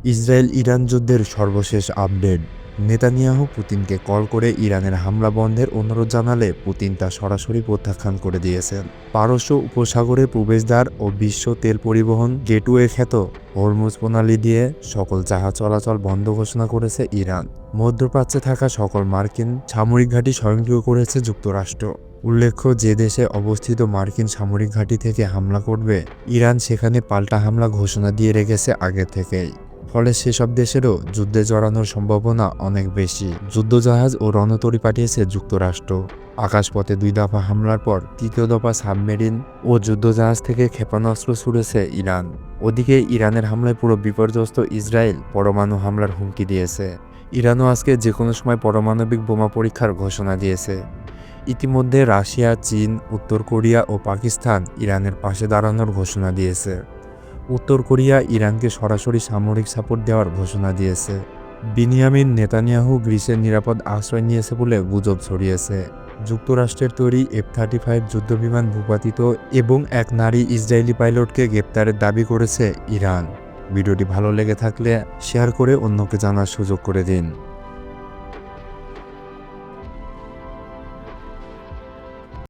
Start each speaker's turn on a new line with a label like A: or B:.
A: Israel Iran যুদ্ধের সর্বশেষ update. Netanyahu পুতিনকে কল করে ইরানের হামলা বন্ধের অনুরোধ জানালে পুতিন তা সরাসরি প্রত্যাখ্যান করে দিয়েছেন। পারস্য উপসাগরের প্রবেশদ্বার ও বিশ্ব তেল পরিবহন গেটওয়ে খ্যাত হরমুজ প্রণালী দিয়ে সকল জাহাজ চলাচল বন্ধ ঘোষণা করেছে ইরান। মধ্যপ্রাচ্যে থাকা সকল মার্কিন সামরিক ঘাঁটি স্বয়ংক্রিয় করেছে যুক্তরাষ্ট্র। উল্লেখ্য, যে দেশে অবস্থিত মার্কিন সামরিক ঘাঁটি থেকে হামলা করবে ইরান সেখানে পাল্টা হামলা ঘোষণা দিয়ে রেখেছে আগে থেকেই। ফলে সেসব দেশেরও যুদ্ধে জড়ানোর সম্ভাবনা অনেক বেশি। যুদ্ধজাহাজ ও রণতরী পাঠিয়েছে যুক্তরাষ্ট্র। আকাশপথে 2 দফা হামলার পর তৃতীয় দফা সাবমেরিন ও যুদ্ধজাহাজ থেকে ক্ষেপণাস্ত্র ছুড়েছে ইরান। ওদিকে ইরানের হামলায় পুরো বিপর্যস্ত ইসরায়েল পরমাণু হামলার হুমকি দিয়েছে। ইরানও আজকে যে কোনো সময় পারমাণবিক বোমা পরীক্ষার ঘোষণা দিয়েছে। ইতিমধ্যে রাশিয়া, চীন, উত্তর কোরিয়া ও পাকিস্তান ইরানের পাশে দাঁড়ানোর ঘোষণা দিয়েছে। উত্তর কোরিয়া ইরানকে সরাসরি সামরিক সাপোর্ট দেওয়ার ঘোষণা দিয়েছে। বিনিয়ামিন নেতানিয়াহু গ্রিসের নিরাপদ আশ্রয় নিয়েছে বলে গুজব ছড়িয়েছে। যুক্তরাষ্ট্রের তৈরি F-35 যুদ্ধবিমান ভূপাতিত এবং এক নারী ইসরায়েলি পাইলটকে গ্রেপ্তারের দাবি করেছে ইরান। ভিডিওটি ভালো লেগে থাকলে শেয়ার করে অন্যকে জানার সুযোগ করে দিন।